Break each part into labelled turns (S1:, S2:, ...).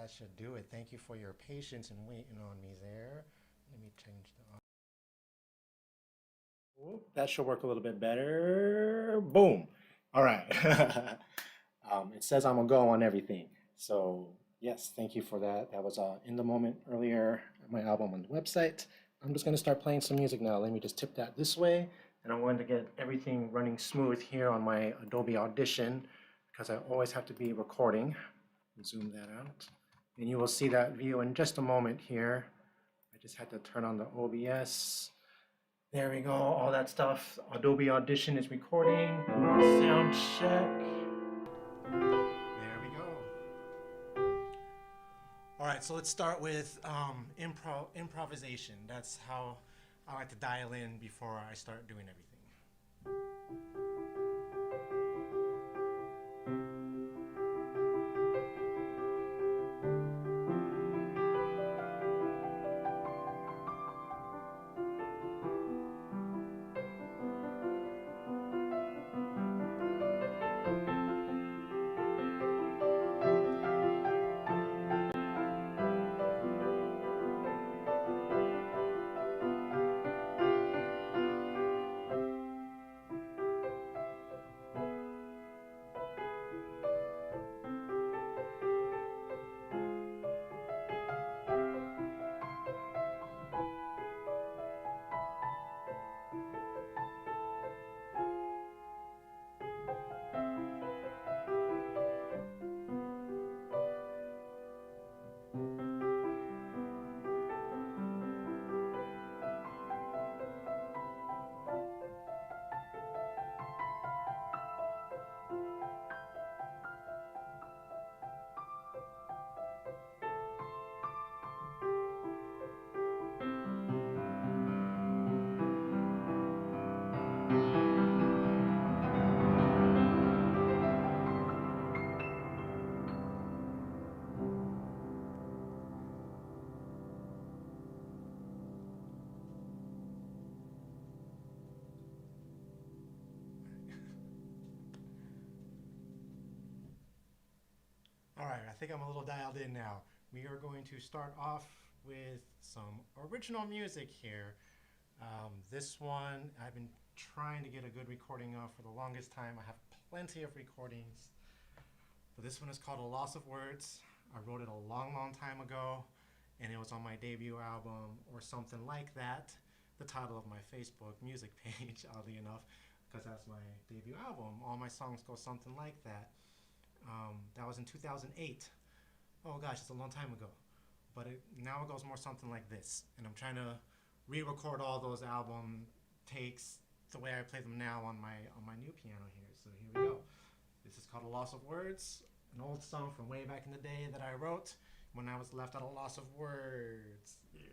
S1: that should do it. Thank you for your patience and waiting on me there. Let me change the. Whoop, that should work a little bit better. Boom. All right. It says I'm a go on everything. So yes, thank you for that. That was in the moment earlier, my album on the website. I'm just going to start playing some music now. Let me just tip that this way. And I'm going to get everything running smooth here on my Adobe Audition because I always have to be recording. Zoom that out. And you will see that view in just a moment here. I just had to turn on the OBS. There we go, all that stuff. Adobe Audition is recording. Sound check. There we go. All right, so let's start with improvisation. That's how I like to dial in before I start doing everything. All right, I think I'm a little dialed in now. We are going to start off with some original music here. This one, I've been trying to get a good recording of for the longest time. I have plenty of recordings, but this one is called A Loss of Words. I wrote it a long, long time ago, and it was on my debut album or something like that. The title of my Facebook music page, oddly enough, because that's my debut album. All my songs go something like that. That was in 2008. Oh gosh, it's a long time ago. But now it goes more something like this. And I'm trying to re-record all those album takes the way I play them now on my new piano here. So here we go. This is called A Loss of Words, an old song from way back in the day that I wrote when I was left at a loss of words. Yes.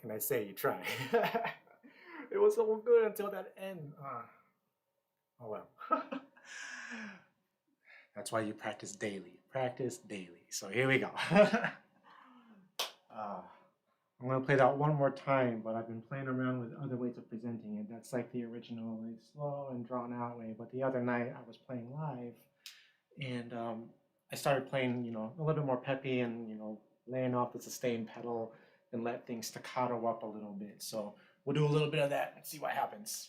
S1: can I say? You try. It was so good until that end. Oh well. That's why you practice daily. Practice daily. So here we go. I'm gonna play that one more time, but I've been playing around with other ways of presenting it. That's like the original, like slow and drawn out way. But the other night I was playing live, and I started playing, a little bit more peppy and laying off the sustain pedal and let things staccato up a little bit. So we'll do a little bit of that and see what happens.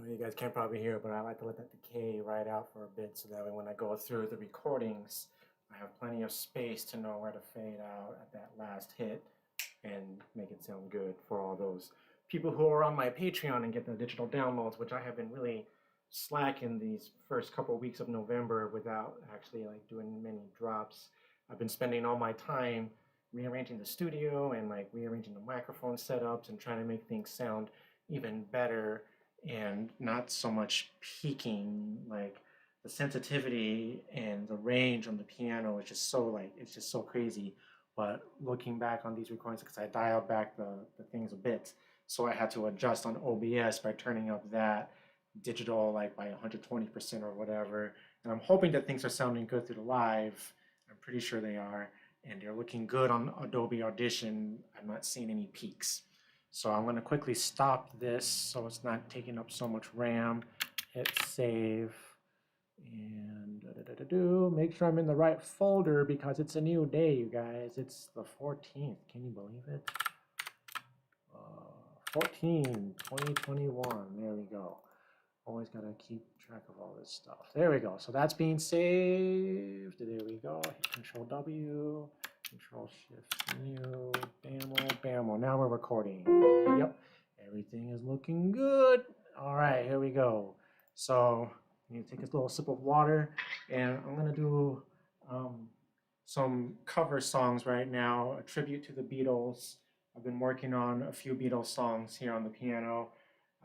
S1: You guys can't probably hear it, but I like to let that decay ride out for a bit so that way when I go through the recordings, I have plenty of space to know where to fade out at that last hit and make it sound good for all those people who are on my Patreon and get the digital downloads, which I have been really slacking these first couple of weeks of November without actually like doing many drops. I've been spending all my time rearranging the studio and like rearranging the microphone setups and trying to make things sound even better and not so much peaking. Like the sensitivity and the range on the piano is just so like it's just so crazy. But looking back on these recordings, because I dialed back the things a bit, so I had to adjust on OBS by turning up that digital like by 120% or whatever. And I'm hoping that things are sounding good through the live. I'm pretty sure they are, and they're looking good on Adobe Audition. I'm not seeing any peaks. So I'm going to quickly stop this so it's not taking up so much RAM. Hit save and make sure I'm in the right folder because it's a new day, you guys. It's the 14th. Can you believe it? 2021. There we go. Always got to keep track of all this stuff. There we go. So that's being saved. There we go. Hit Control W. Control Shift New, bammo, bammo. Now we're recording. Yep, everything is looking good. All right, here we go. So I'm gonna take this little sip of water, and I'm gonna do some cover songs right now, a tribute to the Beatles. I've been working on a few Beatles songs here on the piano.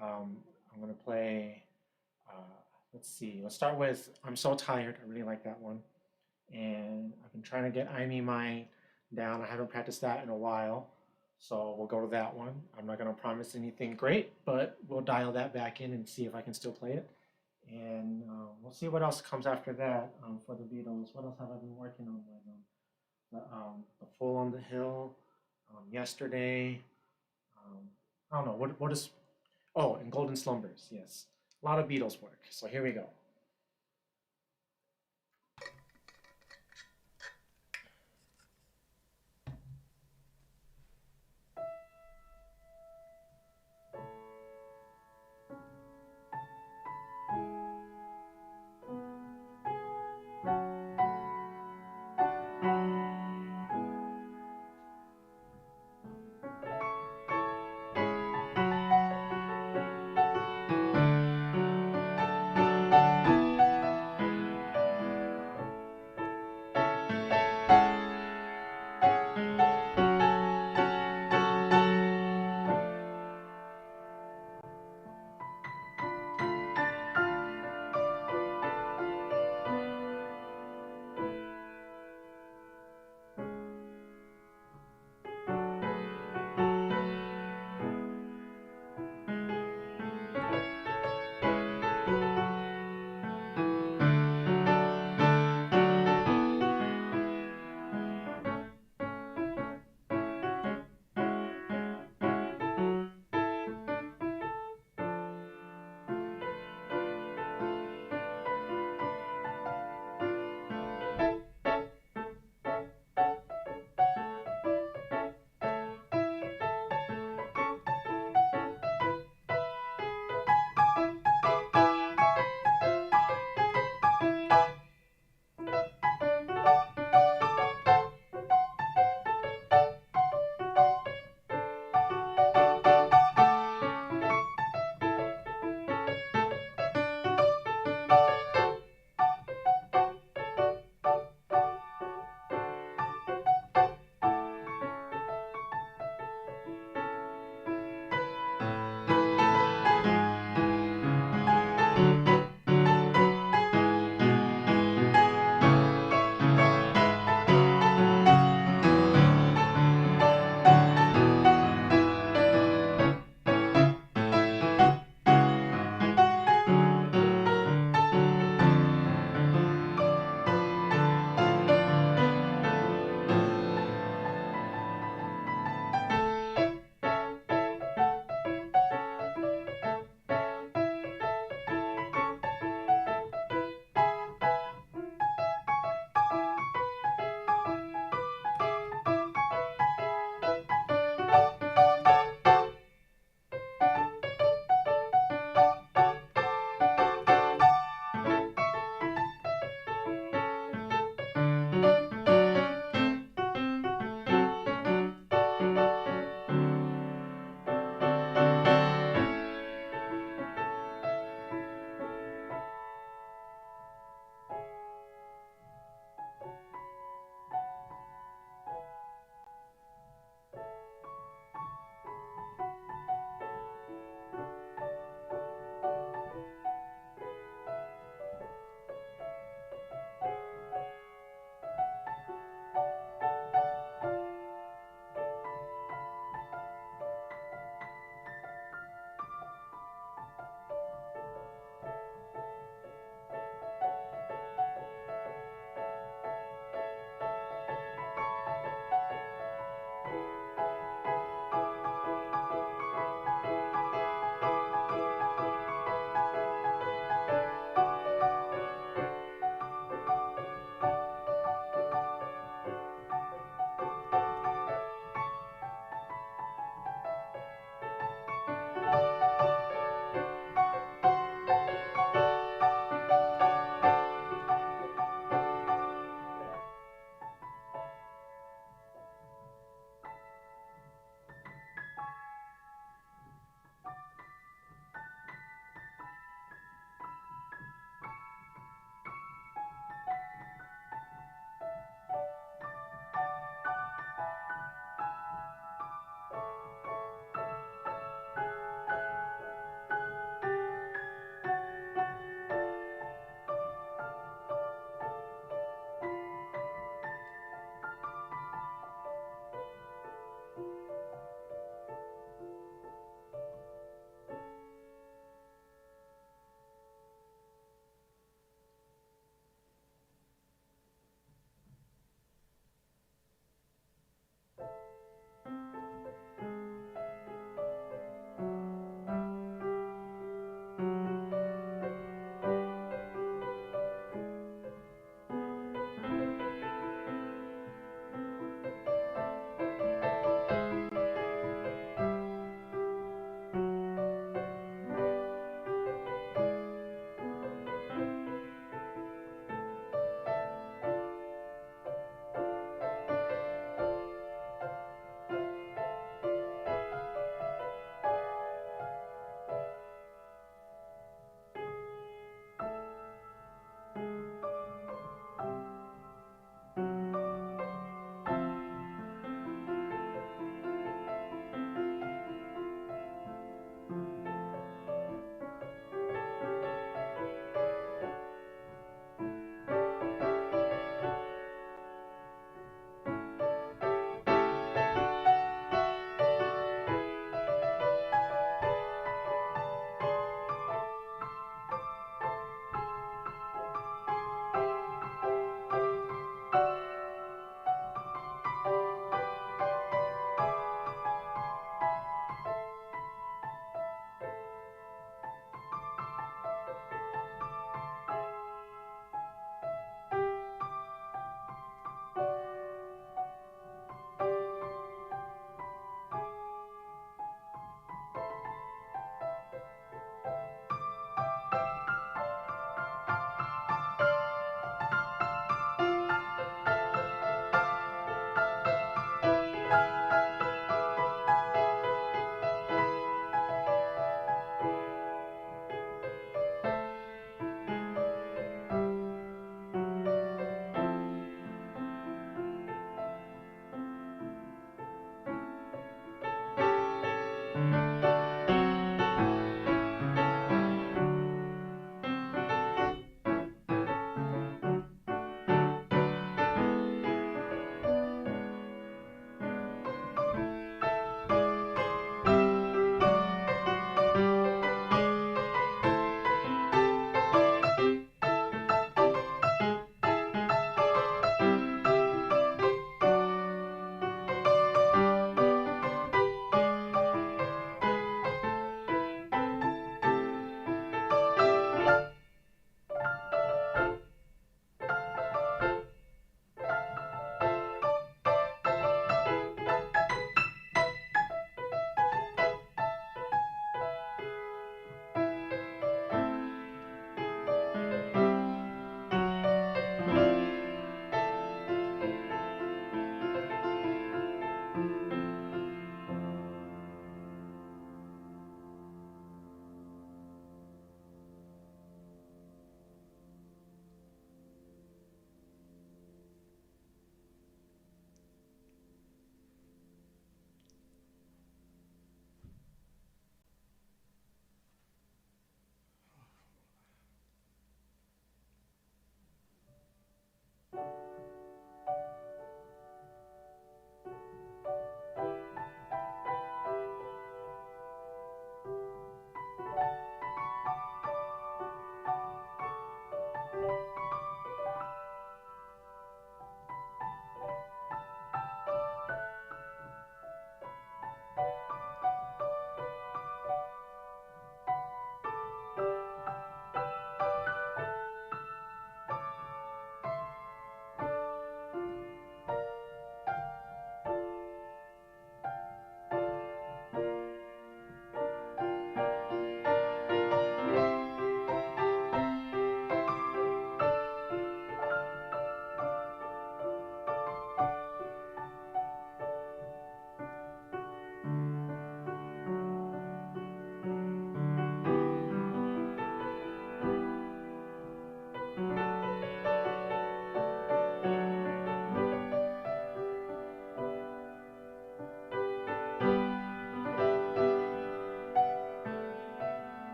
S1: I'm gonna play. Let's see. Let's start with "I'm So Tired." I really like that one. And I've been trying to get I Me Mine down. I haven't practiced that in a while. So we'll go to that one. I'm not going to promise anything great, but we'll dial that back in and see if I can still play it. And we'll see what else comes after that for the Beatles. What else have I been working on with them? The Fool on the Hill, Yesterday. Um, I don't know. What is. Oh, and Golden Slumbers. Yes. A lot of Beatles work. So here we go.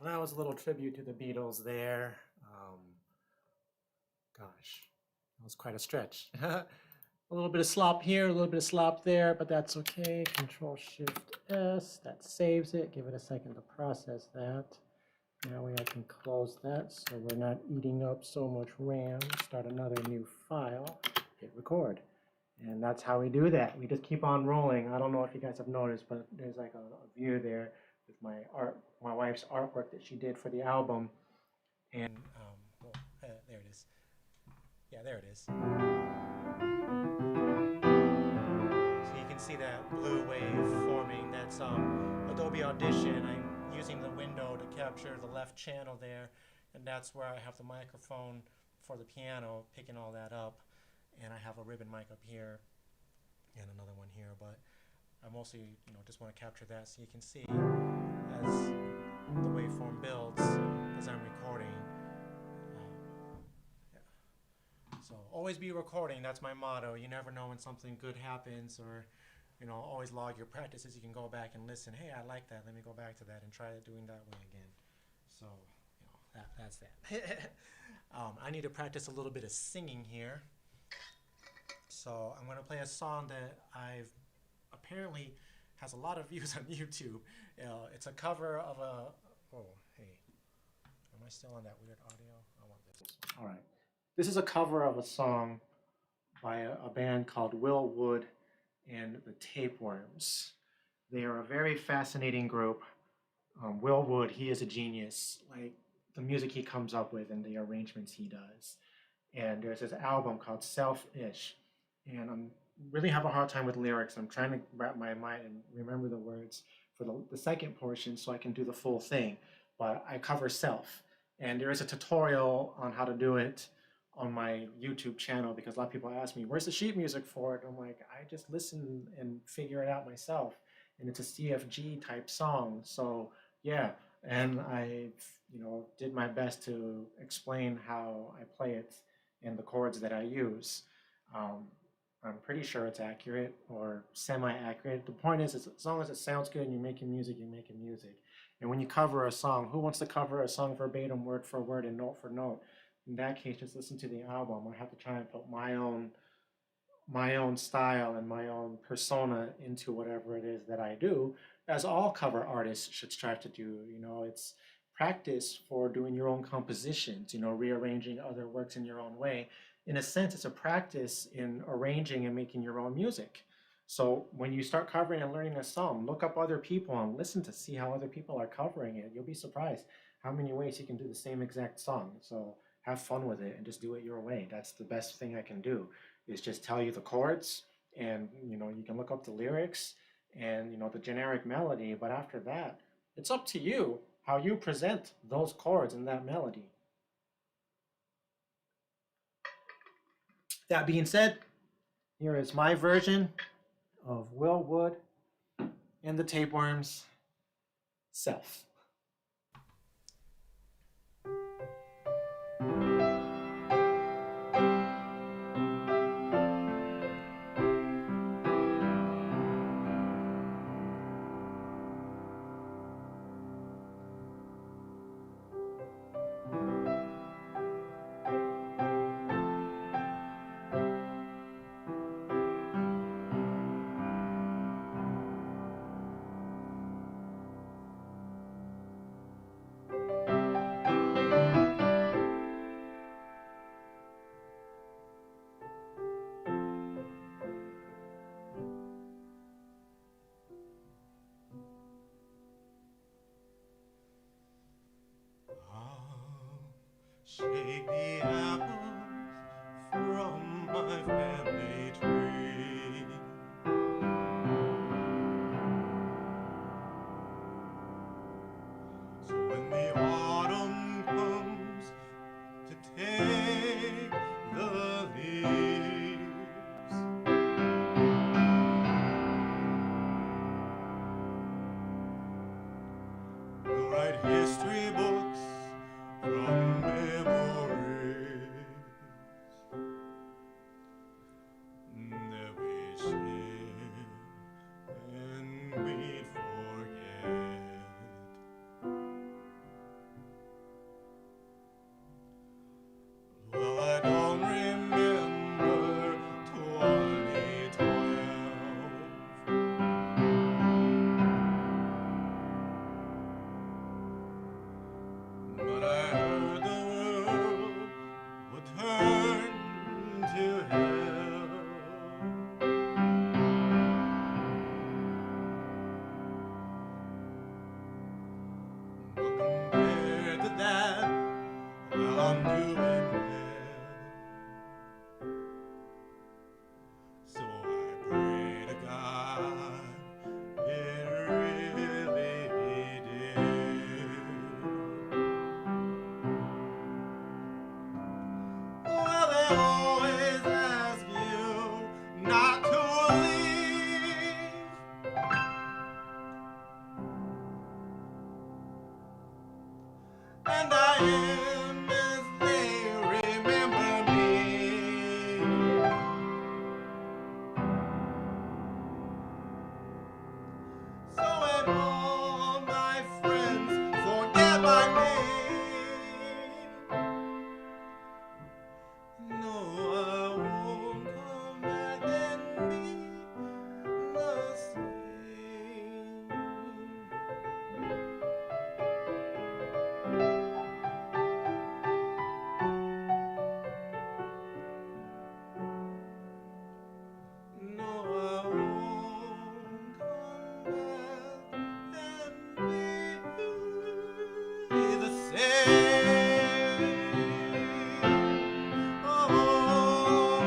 S1: That was a little tribute to the Beatles there. Gosh, that was quite a stretch. A little bit of slop here, a little bit of slop there, but that's okay. Control Shift S, that saves it. Give it a second to process that. Now I can close that so we're not eating up so much RAM. Start another new file, hit record. And that's how we do that. We just keep on rolling. I don't know if you guys have noticed, but there's like a view there with my art, my wife's artwork that she did for the album. And there it is. Yeah, there it is. So you can see that blue wave forming. That's Adobe Audition. I'm using the window to capture the left channel there, and that's where I have the microphone for the piano, picking all that up. And I have a ribbon mic up here and another one here, but I mostly, just want to capture that so you can see as the waveform builds as I'm recording. Yeah. So always be recording. That's my motto. You never know when something good happens, or always log your practices. You can go back and listen. Hey, I like that. Let me go back to that and try doing that way again. So that's that. I need to practice a little bit of singing here. So I'm going to play a song that I've apparently has a lot of views on YouTube. It's a cover of a, oh, hey, am I still on that weird audio? I want this. All right. This is a cover of a song by a band called Will Wood and the Tapeworms. They are a very fascinating group. Will Wood, he is a genius. Like the music he comes up with and the arrangements he does. And there's this album called Self-ish. And I'm really have a hard time with lyrics. I'm trying to wrap my mind and remember the words for the second portion so I can do the full thing. But I cover self. And there is a tutorial on how to do it on my YouTube channel, because a lot of people ask me, where's the sheet music for it? And I'm like, I just listen and figure it out myself. And it's a CFG type song. So yeah, and I did my best to explain how I play it and the chords that I use. I'm pretty sure it's accurate or semi-accurate. The point is, as long as it sounds good and you're making music, you're making music. And when you cover a song, who wants to cover a song verbatim, word for word, and note for note? In that case, just listen to the album. I have to try and put my own style and my own persona into whatever it is that I do, as all cover artists should strive to do. It's practice for doing your own compositions, rearranging other works in your own way. In a sense, it's a practice in arranging and making your own music. So when you start covering and learning a song, look up other people and listen to see how other people are covering it. You'll be surprised how many ways you can do the same exact song. So have fun with it and just do it your way. That's the best thing I can do, is just tell you the chords, and you can look up the lyrics and the generic melody, but after that, it's up to you how you present those chords and that melody. That being said, here is my version of Will Wood and the Tapeworms, Self. Shake the apples from my family tree. So when the autumn comes to take the leaves, we'll write history books from memories. always ask you not to leave. And I am as they remember me. So when all my friends forget my name, no, I won't come back and be the same. No, I won't come back and be the same. Oh.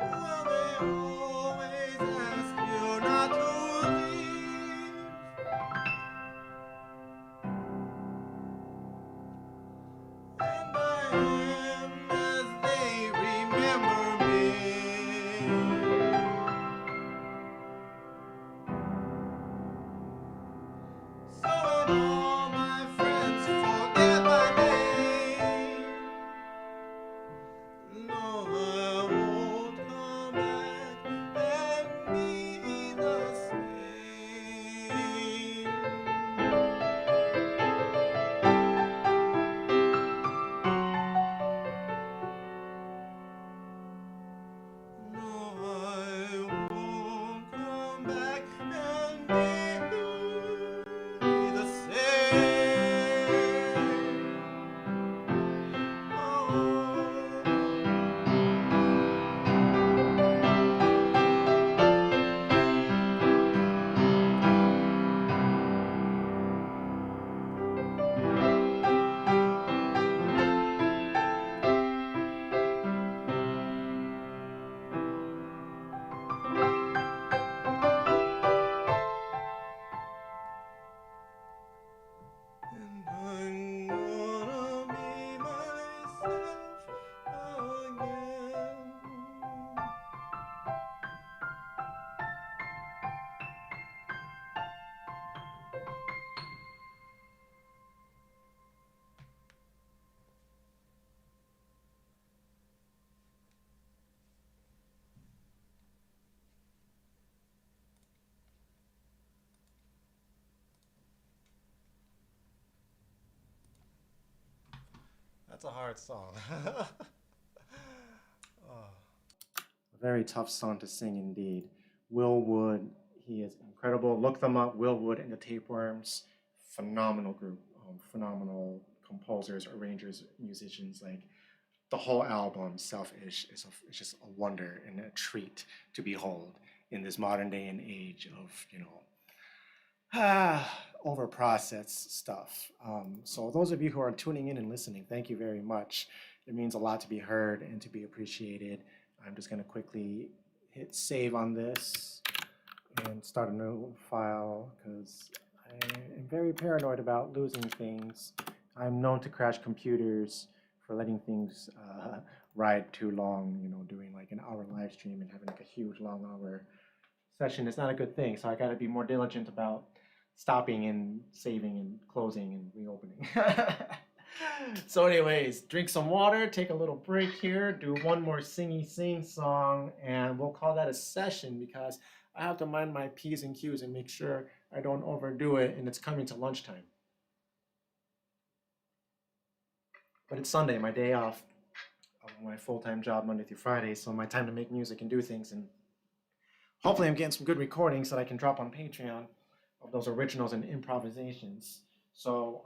S1: Well, they always ask you not to leave. And I am as they remember me. So when all my friends forget my name, no, I won't come back and be the same. No, I won't come back and be the same. Oh. And I'm gonna be myself again. That's a hard song. Oh. A very tough song to sing indeed. Will Wood, he is incredible. Look them up, Will Wood and the Tapeworms. Phenomenal group, phenomenal composers, arrangers, musicians. Like the whole album, Selfish, is just a wonder and a treat to behold in this modern day and age of, over processed stuff. So those of you who are tuning in and listening, thank you very much. It means a lot to be heard and to be appreciated. I'm just going to quickly hit save on this and start a new file because I am very paranoid about losing things. I'm known to crash computers for letting things ride too long, doing like an hour live stream and having like a huge long hour session is not a good thing. So I got to be more diligent about stopping and saving and closing and reopening. So anyways, drink some water, take a little break here, do one more singy sing song, and we'll call that a session because I have to mind my P's and Q's and make sure I don't overdo it and it's coming to lunchtime. But it's Sunday, my day off of my full-time job Monday through Friday, so my time to make music and do things, and hopefully I'm getting some good recordings that I can drop on Patreon. of those originals and improvisations. So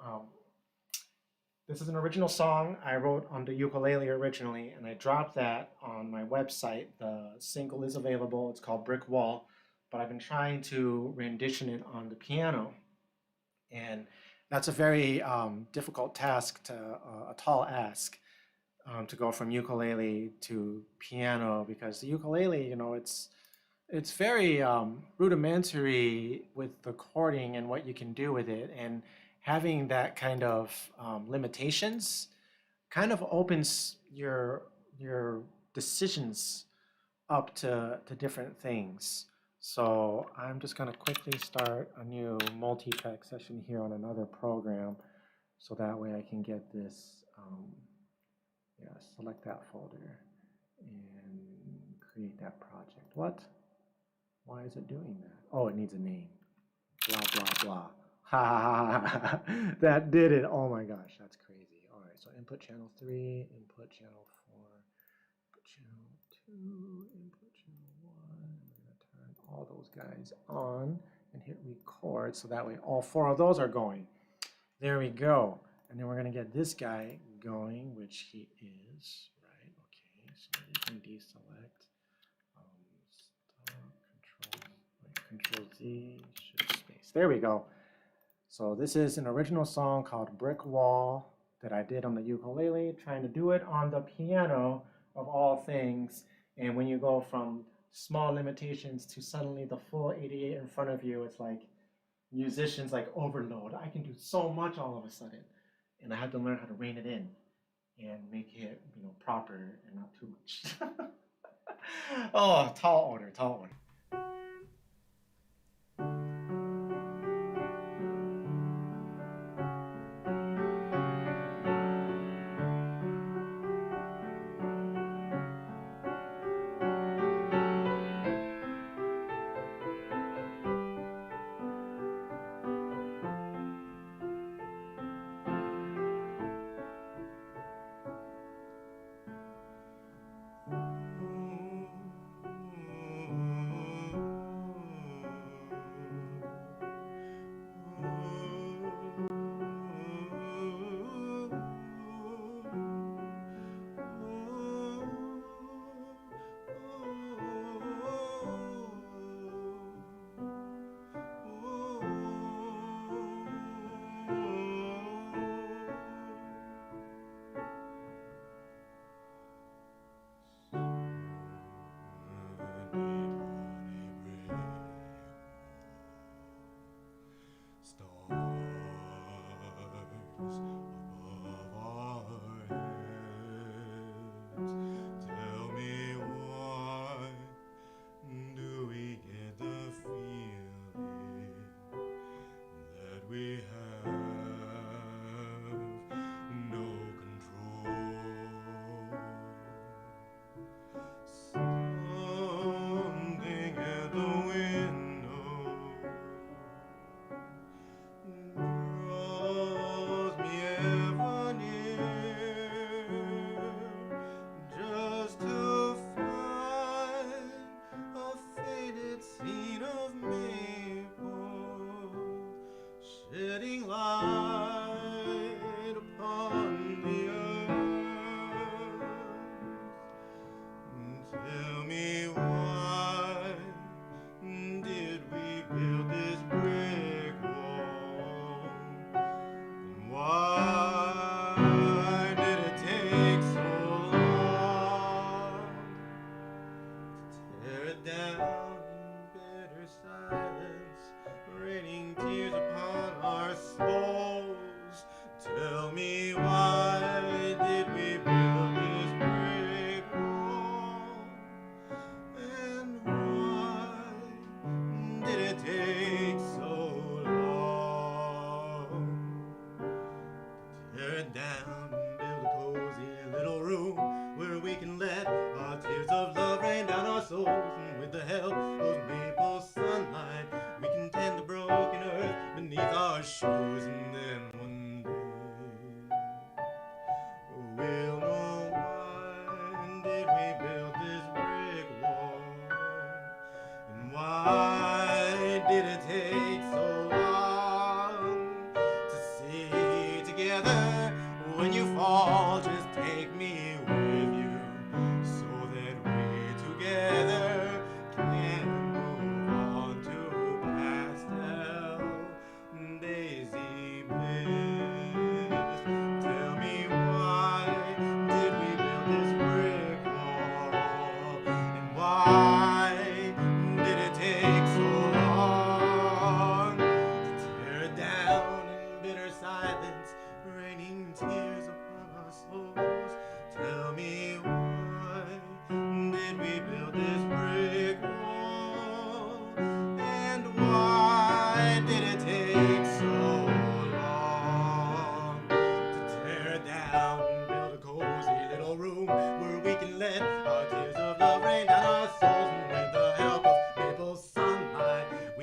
S1: this is an original song I wrote on the ukulele originally, and I dropped that on my website. The single is available. It's called Brick Wall, but I've been trying to rendition it on the piano, and that's a very difficult task, a tall ask, to go from ukulele to piano, because the ukulele, it's very rudimentary with the chording and what you can do with it, and having that kind of limitations kind of opens your decisions up to different things. So I'm just going to quickly start a new multi-track session here on another program, so that way I can get this, yeah, select that folder and create that project. What? Why is it doing that? Oh, it needs a name. Blah, blah, blah. Ha ha ha. That did it. Oh my gosh, that's crazy. All right, so input channel 3, input channel 4, input channel 2, input channel 1. We're going to turn all those guys on and hit record, so that way all 4 of those are going. There we go. And then we're going to get this guy going, which he is, right? Okay, so you can deselect. Stop, control Z, shift space. There we go. So this is an original song called Brick Wall that I did on the ukulele, trying to do it on the piano of all things. And when you go from small limitations to suddenly the full 88 in front of you, it's like musicians like overload. I can do so much all of a sudden. And I had to learn how to rein it in and make it, proper and not too much. Oh, tall order, tall order.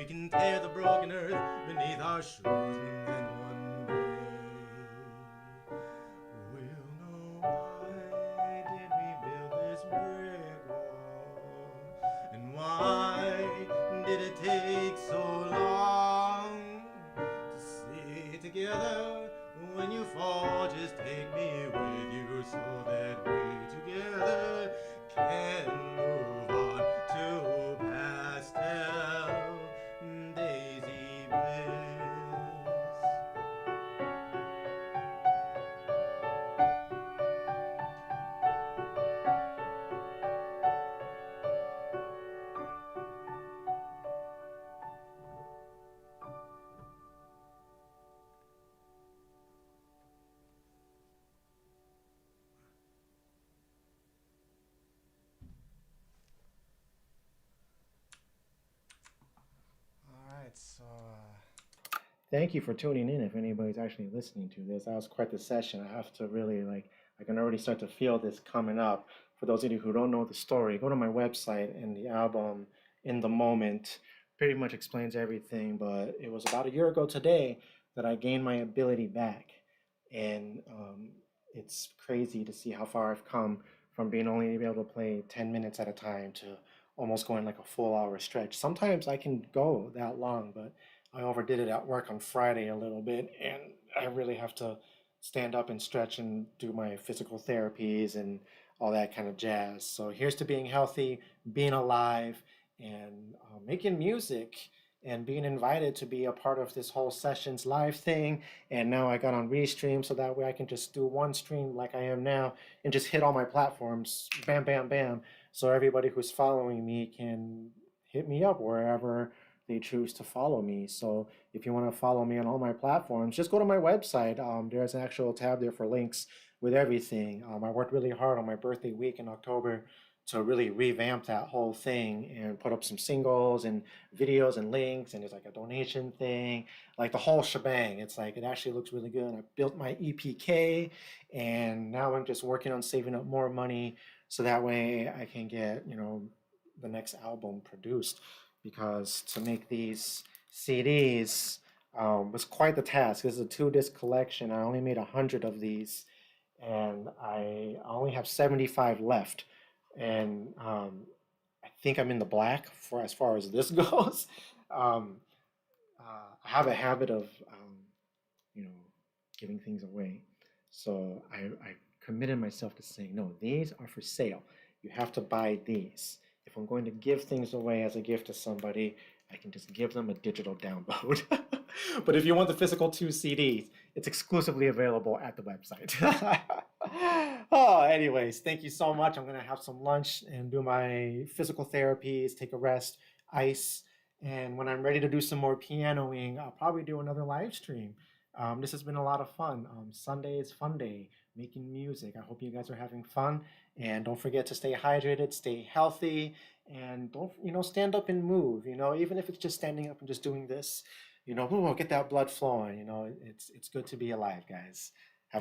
S1: we can tear the broken earth beneath our shoes, and then one day we'll know why did we build this brick wall, and why did it take so long to stay together. When you fall, just take me with you so that we together can move on to pastel daisy bliss. All right, so thank you for tuning in. If anybody's actually listening to this, that was quite the session. I have to really like, I can already start to feel this coming up. For those of you who don't know the story, go to my website, and the album In the Moment pretty much explains everything. But it was about a year ago today that I gained my ability back. And it's crazy to see how far I've come from being only able to play 10 minutes at a time to almost going like a full hour stretch. Sometimes I can go that long, but I overdid it at work on Friday a little bit, and I really have to stand up and stretch and do my physical therapies and all that kind of jazz. So here's to being healthy, being alive, and making music, and being invited to be a part of this whole sessions live thing. And now I got on Restream, so that way I can just do one stream like I am now and just hit all my platforms, bam, bam, bam. So everybody who's following me can hit me up wherever they choose to follow me. So if you want to follow me on all my platforms, just go to my website. There's an actual tab there for links with everything. I worked really hard on my birthday week in October to really revamp that whole thing and put up some singles and videos and links, and there's like a donation thing, like the whole shebang. It's like, it actually looks really good. I built my EPK, and now I'm just working on saving up more money so that way I can get, the next album produced, because to make these CDs was quite the task. This is a 2-disc collection. I only made 100 of these, and I only have 75 left. And I think I'm in the black for as far as this goes. Um, I have a habit of, you know, giving things away. So I committed myself to saying, no, these are for sale. You have to buy these. If I'm going to give things away as a gift to somebody, I can just give them a digital download. But if you want the physical 2 CDs, it's exclusively available at the website. Oh, anyways, thank you so much. I'm going to have some lunch and do my physical therapies, take a rest, ice. And when I'm ready to do some more pianoing, I'll probably do another live stream. This has been a lot of fun. Sunday is fun day, making music. I hope you guys are having fun. And don't forget to stay hydrated, stay healthy, and don't, stand up and move, even if it's just standing up and just doing this, get that blood flowing. It's good to be alive, guys.